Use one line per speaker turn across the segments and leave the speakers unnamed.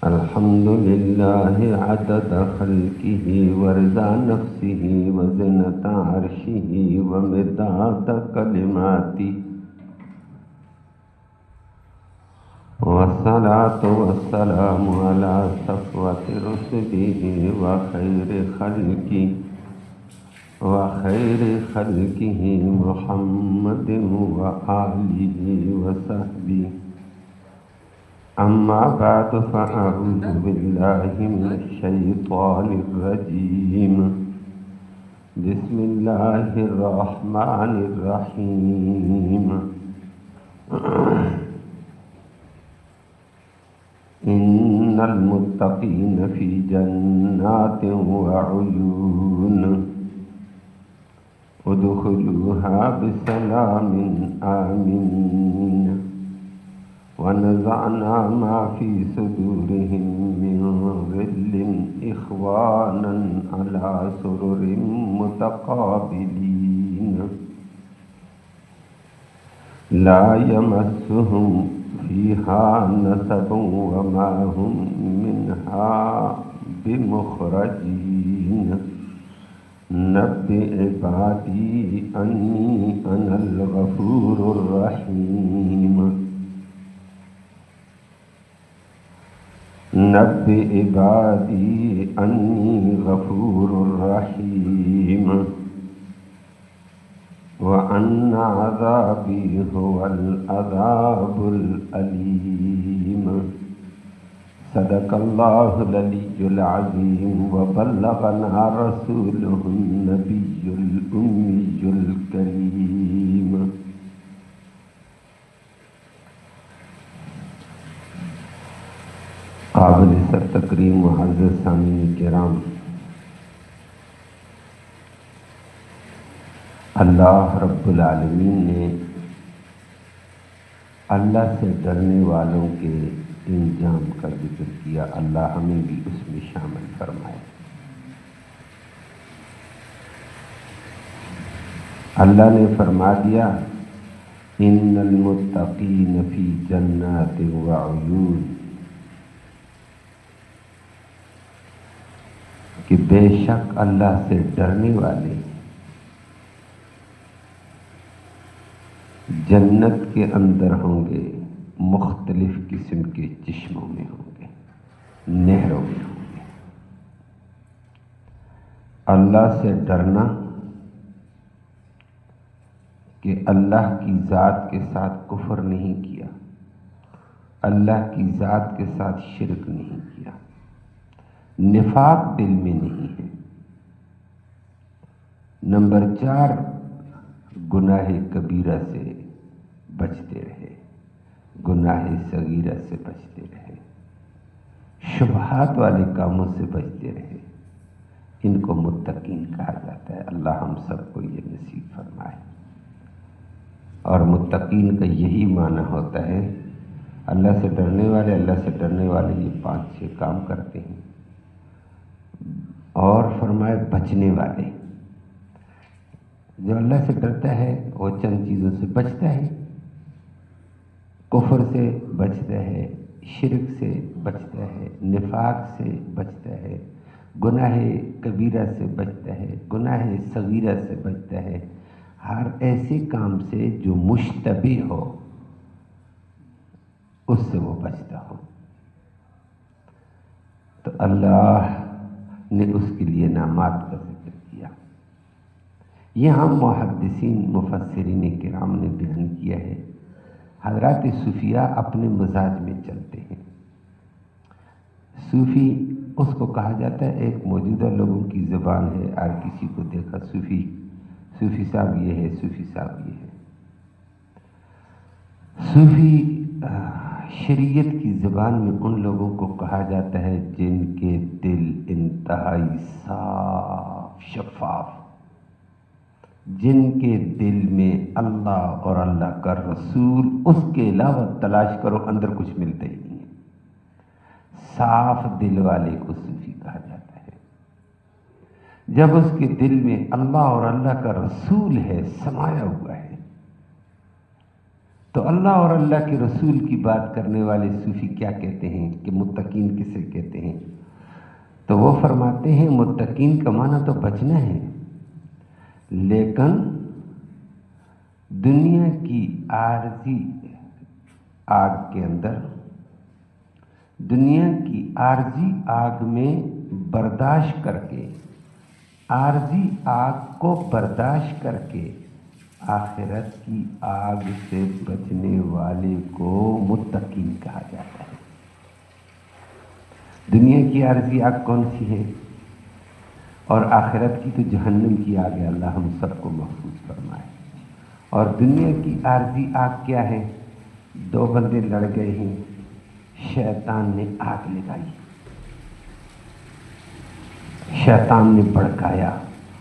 الحمد لله عدد خلقه ورضا نفسه وزنة عرشه ومداد كلماته، والصلاة والسلام على صفوة رسله وخير خلقه محمد وآله وصحبه. أما بعد فأعوذ بالله من الشيطان الرجيم. بسم الله الرحمن الرحيم. إن المتقين في جنات وعيون ادخلوها بسلام آمين. ونزعنا ما في صدورهم من غل إخوانا على سرر متقابلين لا يمسهم فيها نصب وما هم منها بمخرجين. نبئ عبادي أني أنا الغفور الرحيم. نبئ عبادي أني غفور رحيم وأن عذابي هو العذاب الأليم. صدق الله العلي العظيم وبلغنا رسوله النبي الأمي الكريم. قابل سر تکریم معزز سامعین کرام، اللہ رب العالمین نے اللہ سے ڈرنے والوں کے انجام کا ذکر کیا. اللہ ہمیں بھی اس میں شامل فرمائے. اللہ نے فرما دیا ان المتقین فی جنات وعیون، کہ بے شک اللہ سے ڈرنے والے جنت کے اندر ہوں گے، مختلف قسم کے چشموں میں ہوں گے، نہروں میں ہوں گے. اللہ سے ڈرنا کہ اللہ کی ذات کے ساتھ کفر نہیں کیا، اللہ کی ذات کے ساتھ شرک نہیں کیا، نفاق دل میں نہیں ہے. نمبر 4، گناہ کبیرہ سے بچتے رہے، گناہ صغیرہ سے بچتے رہے، شبہات والے کاموں سے بچتے رہے. ان کو متقین کہا جاتا ہے. اللہ ہم سب کو یہ نصیب فرمائے. اور متقین کا یہی معنی ہوتا ہے اللہ سے ڈرنے والے. اللہ سے ڈرنے والے یہ 5-6 کام کرتے ہیں. اور فرمائے بچنے والے، جو اللہ سے ڈرتا ہے وہ چند چیزوں سے بچتا ہے. کفر سے بچتا ہے، شرک سے بچتا ہے، نفاق سے بچتا ہے، گناہ کبیرہ سے بچتا ہے، گناہ صغیرہ سے بچتا ہے. ہر ایسے کام سے جو مشتبہ ہو اس سے وہ بچتا ہو. تو اللہ نے اس کے لیے انعامات کا ذکر کیا. یہاں محدثین مفسرین کرام نے بیان کیا ہے حضرات صوفیہ اپنے مزاج میں چلتے ہیں. صوفی اس کو کہا جاتا ہے، ایک موجودہ لوگوں کی زبان ہے، ہر کسی کو دیکھا صوفی صاحب یہ ہے، صوفی صاحب یہ ہے. صوفی شریعت کی زبان میں ان لوگوں کو کہا جاتا ہے جن کے دل انتہائی صاف شفاف، جن کے دل میں اللہ اور اللہ کا رسول، اس کے علاوہ تلاش کرو اندر کچھ ملتا ہی نہیں ہے. صاف دل والے کو صوفی کہا جاتا ہے. جب اس کے دل میں اللہ اور اللہ کا رسول ہے، سمایا ہوا ہے، تو اللہ اور اللہ کے رسول کی بات کرنے والے صوفی کیا کہتے ہیں کہ متقین کسے کہتے ہیں؟ تو وہ فرماتے ہیں متقین کا معنی تو بچنا ہے، لیکن دنیا کی عارضی آگ کے اندر، دنیا کی عارضی آگ میں برداشت کر کے، عارضی آگ کو برداشت کر کے آخرت کی آگ سے بچنے والے کو متقین کہا جاتا ہے۔ دنیا کی عارضی آگ کون سی ہے؟ اور آخرت کی تو جہنم کی آگ ہے، اللہ ہم سب کو محفوظ فرمائے۔ اور دنیا کی عارضی آگ کیا ہے؟ دو بندے لڑ گئے ہیں، شیطان نے آگ لگائی، شیطان نے بھڑکایا،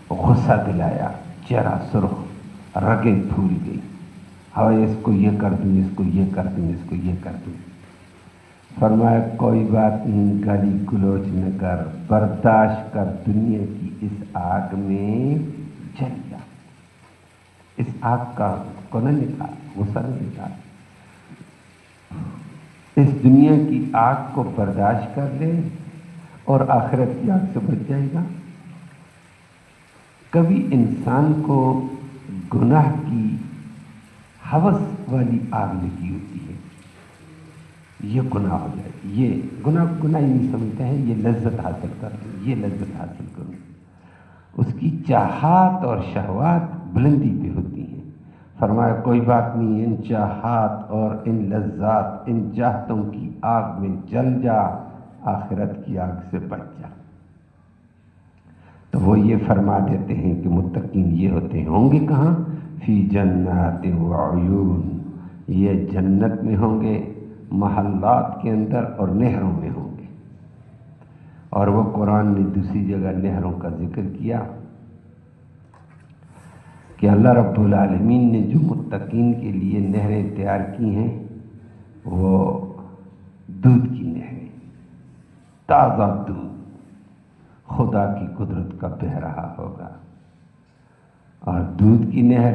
غصہ دلایا، چہرہ سرخ، رگیں پھول گئی، ہائے اس کو یہ کر دوں، اس کو یہ کر دوں، اس کو یہ کر دوں۔ فرمایا کوئی بات نہیں، گالی گلوچ نہ کر، برداشت کر، دنیا کی اس آگ میں جل جا۔ اس آگ کا کو نہ نکال، غصہ نہ نکال، اس دنیا کی آگ کو برداشت کر لے اور آخرت کی آگ سے بچ جائے گا۔ کبھی انسان کو گناہ کی ہوس والی آگ لگی ہوتی ہے، یہ گناہ ہو جائے، یہ گناہ ہی نہیں سمجھتا ہے، یہ لذت حاصل کر لوں، یہ لذت حاصل کروں۔ اس کی چاہات اور شہوات بلندی پہ ہوتی ہیں۔ فرمایا کوئی بات نہیں، ان چاہات اور ان لذات، ان چاہتوں کی آگ میں جل جا، آخرت کی آگ سے بچ جا۔ تو وہ یہ فرما دیتے ہیں کہ متقین یہ ہوتے ہیں، ہوں گے کہاں؟ فی جنات و عیون، یہ جنت میں ہوں گے، محلات کے اندر اور نہروں میں ہوں گے۔ اور وہ قرآن نے دوسری جگہ نہروں کا ذکر کیا کہ اللہ رب العالمین نے جو متقین کے لیے نہریں تیار کی ہیں وہ دودھ کی نہریں، تازہ دودھ خدا کی قدرت کا بہہ رہا ہوگا۔ اور دودھ کی نہر،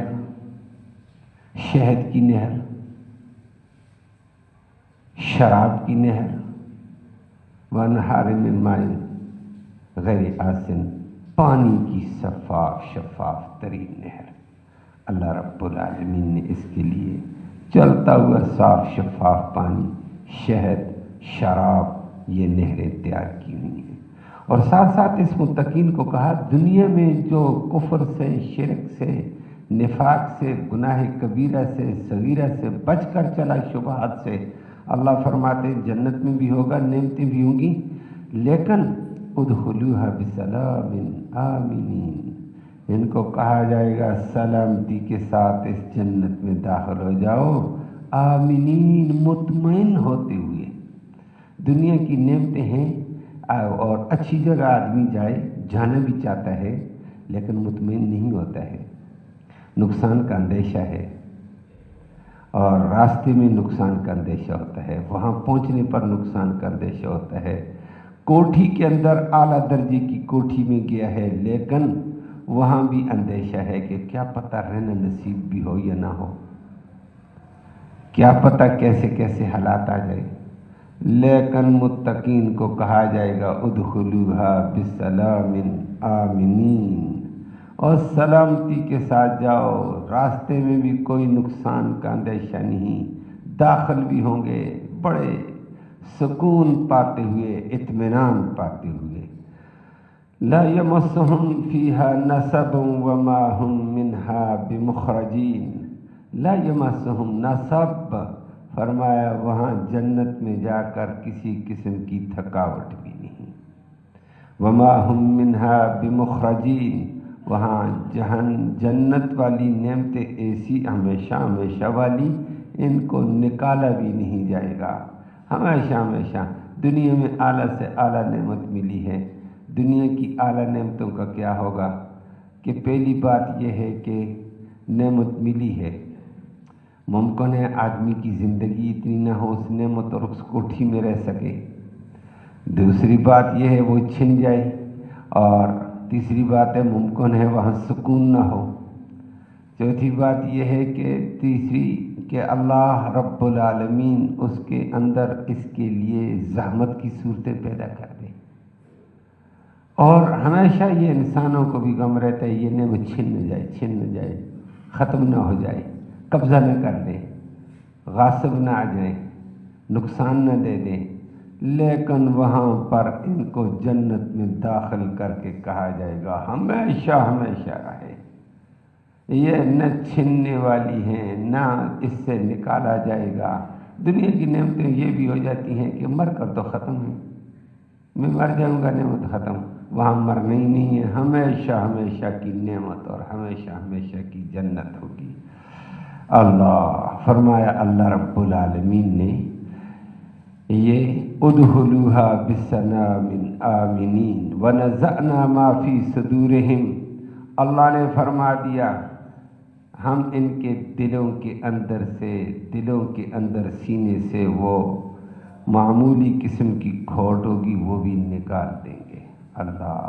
شہد کی نہر، شراب کی نہر، وانہار من ماء غیر آسن، پانی کی صفاف شفاف ترین نہر، اللہ رب العالمین نے اس کے لیے چلتا ہوا صاف شفاف پانی، شہد، شراب، یہ نہریں تیار کی ہوئی ہیں۔ اور ساتھ ساتھ اس متقین کو کہا دنیا میں جو کفر سے، شرک سے، نفاق سے، گناہ کبیرہ سے، صغیرہ سے بچ کر چلا، شبہات سے، اللہ فرماتے ہیں جنت میں بھی ہوگا، نعمتیں بھی ہوں گی، لیکن ادخلوها بسلام آمنین، ان کو کہا جائے گا سلامتی کے ساتھ اس جنت میں داخل ہو جاؤ، آمنین، مطمئن ہوتے ہوئے۔ دنیا کی نعمتیں ہیں اور اچھی جگہ آدمی جائے، جانا بھی چاہتا ہے لیکن مطمئن نہیں ہوتا ہے، نقصان کا اندیشہ ہے، اور راستے میں نقصان کا اندیشہ ہوتا ہے، وہاں پہنچنے پر نقصان کا اندیشہ ہوتا ہے، کوٹھی کے اندر اعلیٰ درجے کی کوٹھی میں گیا ہے لیکن وہاں بھی اندیشہ ہے کہ کیا پتہ رہنا نصیب بھی ہو یا نہ ہو، کیا پتہ کیسے کیسے حالات آ جائے۔ لیکن متقین کو کہا جائے گا ادخلوها بسلام آمنین، اور سلامتی کے ساتھ جاؤ، راستے میں بھی کوئی نقصان کا اندیشہ نہیں، داخل بھی ہوں گے بڑے سکون پاتے ہوئے، اطمینان پاتے ہوئے۔ لا یمسہم فیہا نصب وما ہم منہا بمخرجین، لا یمسہم نصب، فرمایا وہاں جنت میں جا کر کسی قسم کی تھکاوٹ بھی نہیں، وما ہم منہا بمخرجین، وہاں جنت والی نعمتیں ایسی ہمیشہ ہمیشہ والی، ان کو نکالا بھی نہیں جائے گا، ہمیشہ ہمیشہ۔ دنیا میں اعلیٰ سے اعلیٰ نعمت ملی ہے، دنیا کی اعلیٰ نعمتوں کا کیا ہوگا کہ پہلی بات یہ ہے کہ نعمت ملی ہے، ممکن ہے آدمی کی زندگی اتنی نہ ہو اس نعمت اور اس کوٹھی میں رہ سکے، دوسری بات یہ ہے وہ چھن جائے، اور تیسری بات ہے ممکن ہے وہاں سکون نہ ہو۔ چوتھی بات یہ ہے کہ تیسری کہ اللہ رب العالمین اس کے اندر اس کے لیے زحمت کی صورتیں پیدا کر دے، اور ہمیشہ یہ انسانوں کو بھی غم رہتا ہے یہ نعمت چھن نہ جائے، ختم نہ ہو جائے، قبضہ نہ کر لے، غاصب نہ آ جائے، نقصان نہ دے دیں، لیکن وہاں پر ان کو جنت میں داخل کر کے کہا جائے گا ہمیشہ ہمیشہ رہے، یہ نہ چھننے والی ہیں نہ اس سے نکالا جائے گا۔ دنیا کی نعمتیں یہ بھی ہو جاتی ہیں کہ مر کر تو ختم ہے، میں مر جاؤں گا نعمت ختم، وہاں مرنا ہی نہیں ہے، ہمیشہ ہمیشہ کی نعمت اور ہمیشہ ہمیشہ کی جنت ہوگی۔ اللہ فرمایا، اللہ رب العالمین نے یہ ادخلوہا بسلام آمنین ونزعنا ما فی صدورہم، اللہ نے فرما دیا ہم ان کے دلوں کے اندر سینے سے وہ معمولی قسم کی کھوٹ ہوگی وہ بھی نکال دیں گے۔ اللہ،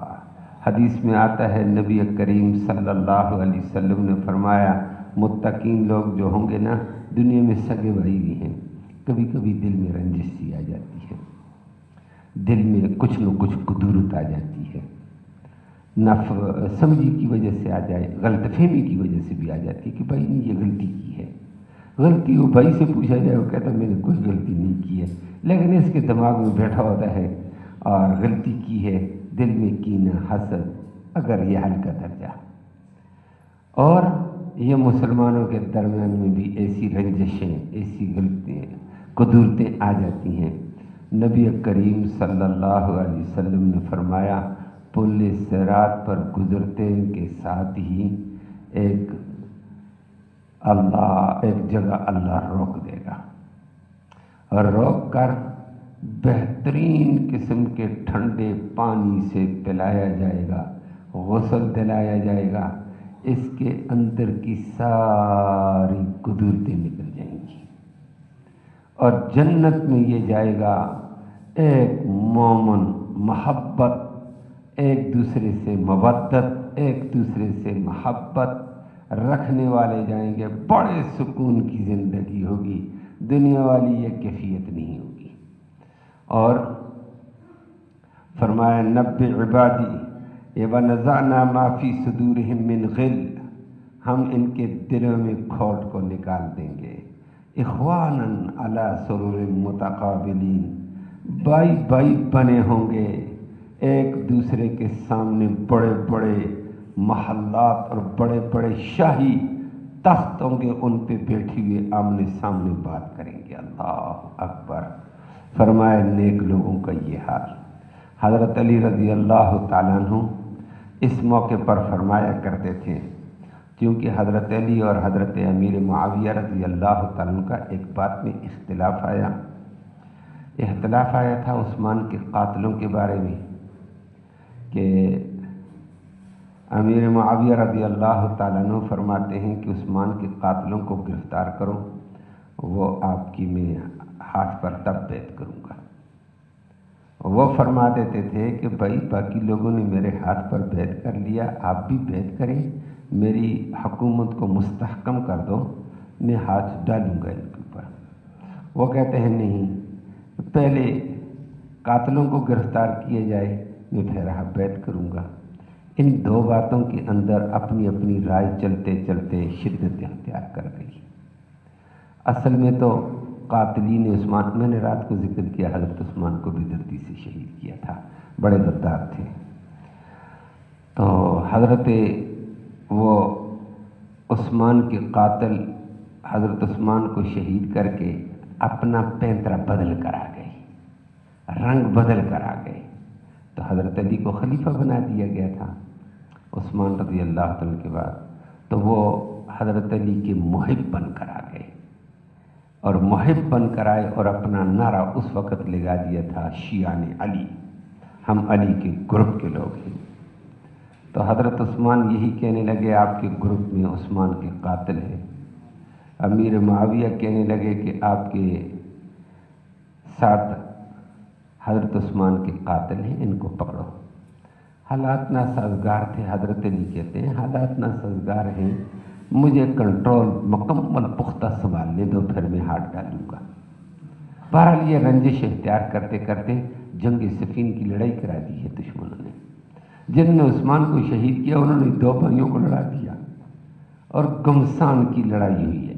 حدیث میں آتا ہے نبی کریم صلی اللہ علیہ وسلم نے فرمایا متقین لوگ جو ہوں گے نا، دنیا میں سگے بھائی بھی ہیں، کبھی کبھی دل میں رنجش سی آ جاتی ہے، دل میں کچھ نہ کچھ کدورت آ جاتی ہے، سمجھی کی وجہ سے آ جائے، غلط فہمی کی وجہ سے بھی آ جاتی ہے کہ بھائی نے یہ غلطی کی ہے، غلطی وہ بھائی سے پوچھا جائے وہ کہتا ہے میں نے کوئی غلطی نہیں کی ہے، لیکن اس کے دماغ میں بیٹھا ہوتا ہے اور غلطی کی ہے، دل میں کینہ حسد، اگر یہ ہلکا درجہ، اور یہ مسلمانوں کے درمیان میں بھی ایسی رنجشیں، ایسی غلطیاں، قدورتیں آ جاتی ہیں۔ نبی کریم صلی اللہ علیہ وسلم نے فرمایا پل صراط پر گزرتے کے ساتھ ہی ایک جگہ اللہ روک دے گا، اور روک کر بہترین قسم کے ٹھنڈے پانی سے پلایا جائے گا، غسل دلایا جائے گا، اس کے اندر کی ساری قدورتیں نکل جائیں گی، اور جنت میں یہ جائے گا ایک مومن محبت، ایک دوسرے سے مودت، ایک دوسرے سے محبت رکھنے والے جائیں گے، بڑے سکون کی زندگی ہوگی، دنیا والی یہ کیفیت نہیں ہوگی۔ اور فرمایا نبئ عبادی ونزعنا ما فی صدورہم من غل، ہم ان کے دلوں میں کھوٹ کو نکال دیں گے، اخوانا علی سرر متقابلین، بائی بائی بنے ہوں گے، ایک دوسرے کے سامنے بڑے بڑے محلات اور بڑے بڑے شاہی تخت ہوں گے، ان پہ بیٹھی ہوئے آمنے سامنے بات کریں گے۔ اللہ اکبر۔ فرمایا نیک لوگوں کا یہ حال۔ حضرت علی رضی اللہ تعالیٰ عنہ اس موقع پر فرمایا کرتے تھے، کیونکہ حضرت علی اور حضرت امیر معاویہ رضی اللہ تعالیٰ عنہ کا ایک بات میں اختلاف آیا تھا عثمان کے قاتلوں کے بارے میں، کہ امیر معاویہ رضی اللہ تعالیٰ عنہ فرماتے ہیں کہ عثمان کے قاتلوں کو گرفتار کرو، وہ آپ کی میں ہاتھ پر تب بیعت کروں گا۔ وہ فرما دیتے تھے کہ بھائی باقی لوگوں نے میرے ہاتھ پر بیعت کر لیا، آپ بھی بیعت کریں، میری حکومت کو مستحکم کر دو، میں ہاتھ ڈالوں گا ان کے اوپر۔ وہ کہتے ہیں نہیں، پہلے قاتلوں کو گرفتار کیا جائے، میں پھر بیعت کروں گا۔ ان دو باتوں کے اندر اپنی اپنی رائے چلتے چلتے شدت اختیار کر گئی۔ اصل میں تو قاتلین عثمان، میں نے رات کو ذکر کیا حضرت عثمان کو بے دردی سے شہید کیا تھا، بڑے غدار تھے، تو حضرت وہ عثمان کے قاتل حضرت عثمان کو شہید کر کے اپنا پینترا بدل کر آ گئے، رنگ بدل کر آ گئے، تو حضرت علی کو خلیفہ بنا دیا گیا تھا عثمان رضی اللہ عنہ کے بعد، تو وہ حضرت علی کے محب بن کر آ گئے، اور محب بن کر آئے اور اپنا نعرہ اس وقت لگا دیا تھا شیعان علی، ہم علی کے گروپ کے لوگ ہیں۔ تو حضرت عثمان یہی کہنے لگے آپ کے گروپ میں عثمان کے قاتل ہیں، امیر معاویہ کہنے لگے کہ آپ کے ساتھ حضرت عثمان کے قاتل ہیں، ان کو پکڑو۔ حالات ناسازگار تھے، حضرت علی کہتے ہیں حالات ناسازگار ہیں، مجھے کنٹرول مکمل پختہ سنبھالنے دو، پھر میں ہاتھ ڈالوں گا۔ بہرحال یہ رنجش اختیار کرتے کرتے جنگ صفین کی لڑائی کرا دی ہے دشمنوں نے۔ جن نے عثمان کو شہید کیا انہوں نے 2 بھائیوں کو لڑا دیا، اور گمسان کی لڑائی ہوئی ہے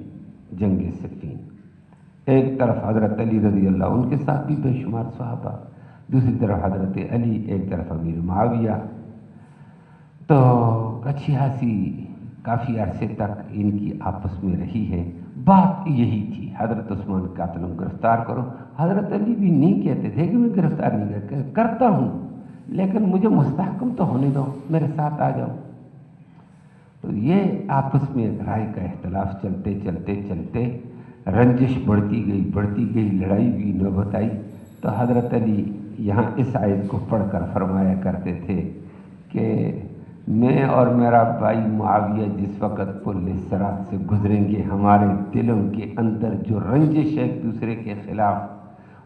جنگ صفین۔ ایک طرف حضرت علی رضی اللہ، ان کے ساتھ بھی بے شمار صحابہ، دوسری طرف حضرت علی، ایک طرف امیر معاویہ۔ تو اچھی خاصی کافی عرصے تک ان کی آپس میں رہی ہے۔ بات یہی تھی، حضرت عثمان قاتلوں گرفتار کرو۔ حضرت علی بھی نہیں کہتے تھے کہ میں گرفتار نہیں کرتا ہوں، لیکن مجھے مستحکم تو ہونے دو، میرے ساتھ آ جاؤ۔ تو یہ آپس میں رائے کا اختلاف چلتے چلتے چلتے رنجش بڑھتی گئی، لڑائی بھی نوبت آئی۔ تو حضرت علی یہاں اس آیت کو پڑھ کر فرمایا کرتے تھے کہ میں اور میرا بھائی معاویہ جس وقت پل صراط سے گزریں گے، ہمارے دلوں کے اندر جو رنجش ہے ایک دوسرے کے خلاف،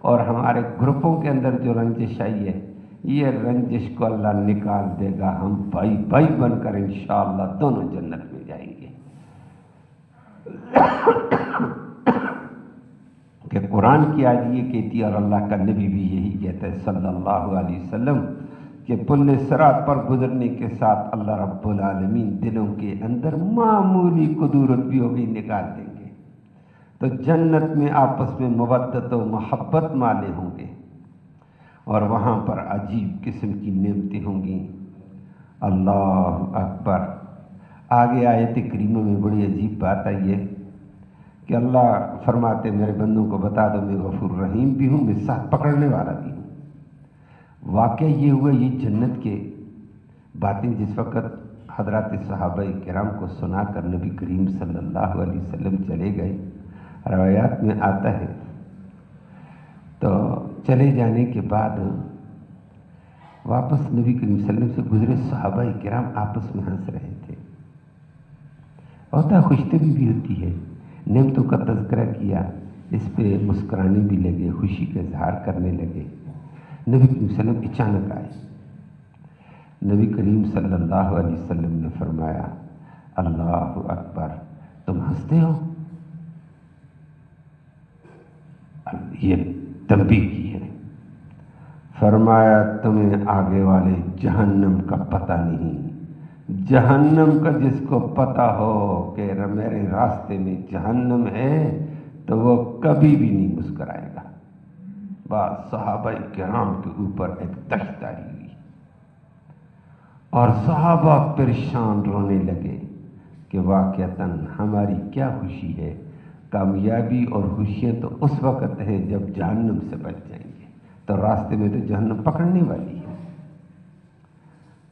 اور ہمارے گروپوں کے اندر جو رنجش آئی ہے، یہ رنجش کو اللہ نکال دے گا۔ ہم بھائی بھائی بن کر انشاءاللہ دونوں جنت میں جائیں گے۔ کہ قرآن کی آیت یہ کہتی ہے، اور اللہ کا نبی بھی یہی کہتا ہے صلی اللہ علیہ وسلم، کہ پل صراط پر گزرنے کے ساتھ اللہ رب العالمین دلوں کے اندر معمولی کدورت بھی ہوگی نکال دیں گے۔ تو جنت میں آپس میں مودت و محبت مالے ہوں گے، اور وہاں پر عجیب قسم کی نعمتیں ہوں گی۔ اللہ اکبر۔ آگے آیت کریمہ میں بڑی عجیب بات آئی ہے کہ اللہ فرماتے میرے بندوں کو بتا دو میں غفور رحیم بھی ہوں، میں ساتھ پکڑنے والا بھی ہوں۔ واقعہ یہ ہوا، یہ جنت کے باتیں جس وقت حضرات صحابہ کرام کو سنا کر نبی کریم صلی اللہ علیہ وسلم چلے گئے، روایات میں آتا ہے، تو چلے جانے کے بعد واپس نبی کریم صلی اللہ علیہ وسلم سے گزرے صحابہ کرام آپس میں ہنس رہے تھے، ہوتا خوشطبی بھی ہوتی ہے، نعمتوں کا تذکرہ کیا، اس پہ مسکرانے بھی لگے، خوشی کا اظہار کرنے لگے۔ نبی کریم صلی اللہ علیہ وسلم اچانک آئے، نبی کریم صلی اللہ علیہ وسلم نے فرمایا اللہ اکبر، تم ہنستے ہو؟ یہ تنبیہ کی ہے، فرمایا تمہیں آگے والے جہنم کا پتہ نہیں، جہنم کا جس کو پتہ ہو کہ میرے راستے میں جہنم ہے تو وہ کبھی بھی نہیں مسکرائے گا۔ بس صحابہ کرام کے اوپر ایک دشت آئی ہوئی، اور صحابہ پریشان رونے لگے کہ واقعتاً ہماری کیا خوشی ہے، کامیابی اور خوشیاں تو اس وقت ہیں جب جہنم سے بچ جائیں گے، تو راستے میں تو جہنم پکڑنے والی ہے۔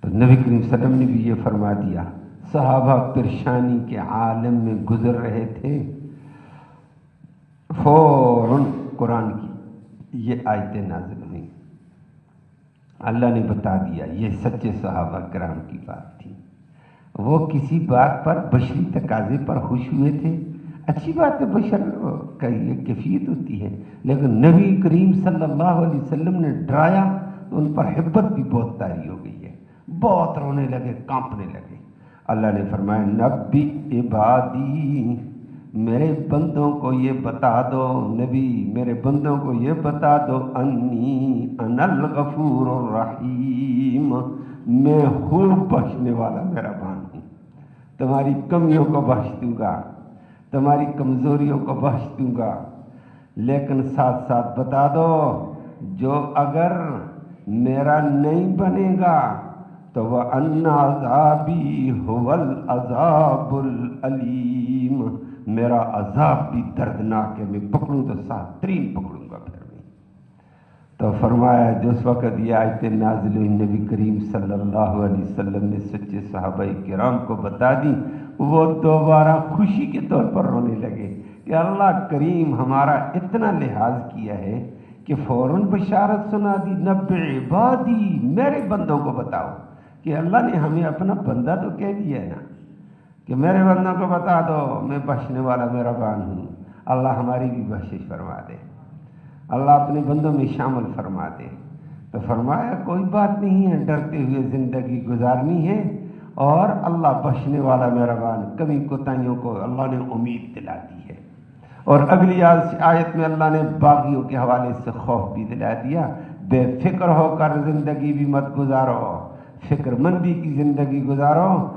تو نبی کریم صلی اللہ علیہ وسلم نے بھی یہ فرما دیا۔ صحابہ پریشانی کے عالم میں گزر رہے تھے، فوراً قرآن کی یہ آیتیں نازل ہوئیں، اللہ نے بتا دیا یہ سچے صحابہ کرام کی بات تھی۔ وہ کسی بات پر بشری تقاضے پر خوش ہوئے تھے، اچھی بات ہے، بشر کا یہ کیفیت ہوتی ہے، لیکن نبی کریم صلی اللہ علیہ وسلم نے ڈرایا تو ان پر حبت بھی بہت طاری ہو گئی ہے، بہت رونے لگے، کانپنے لگے۔ اللہ نے فرمایا نبی عبادی، میرے بندوں کو یہ بتا دو، نبی میرے بندوں کو یہ بتا دو، انی انا الغفور الرحیم، میں خوب بخشنے والا مہربان ہوں، تمہاری کمیوں کو بخش دوں گا، تمہاری کمزوریوں کو بخش دوں گا، لیکن ساتھ ساتھ بتا دو جو اگر میرا نہیں بنے گا تو وَأَنَّ عَذَابِي هُوَ الْعَذَابُ الْأَلِيمُ، میرا عذاب بھی دردناک ہے، میں پکڑوں تو ساتھ ترین پکڑوں گا پھر میں۔ تو فرمایا جس وقت یہ آیتیں نازل ہوئی نبی کریم صلی اللہ علیہ وسلم نے سچے صحابہ کرام کو بتا دی، وہ دوبارہ خوشی کے طور پر رونے لگے کہ اللہ کریم ہمارا اتنا لحاظ کیا ہے کہ فوراً بشارت سنا دی، نبی عبادی، میرے بندوں کو بتاؤ، کہ اللہ نے ہمیں اپنا بندہ تو کہہ دیا ہے نا، کہ میرے بندوں کو بتا دو میں بخشنے والا مہربان ہوں۔ اللہ ہماری بھی بخشش فرما دے، اللہ اپنے بندوں میں شامل فرما دے۔ تو فرمایا کوئی بات نہیں ہے، ڈرتے ہوئے زندگی گزارنی ہے، اور اللہ بخشنے والا مہربان، کمی کوتاہیوں کو اللہ نے امید دلا دی ہے۔ اور اگلی آیت میں اللہ نے باغیوں کے حوالے سے خوف بھی دلا دیا، بے فکر ہو کر زندگی بھی مت گزارو، فکر مندی کی زندگی گزارو،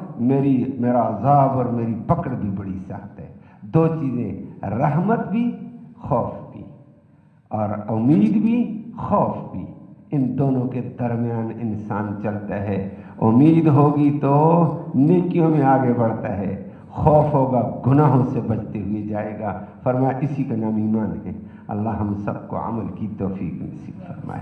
میرا عذاب اور میری پکڑ بھی بڑی سخت ہے۔ دو چیزیں، رحمت بھی خوف بھی، اور امید بھی خوف بھی، ان دونوں کے درمیان انسان چلتا ہے۔ امید ہوگی تو نیکیوں میں آگے بڑھتا ہے، خوف ہوگا گناہوں سے بچتے ہوئے جائے گا۔ فرمایا اسی کا نام ایمان ہے۔ اللہ ہم سب کو عمل کی توفیق نصیب فرمائے۔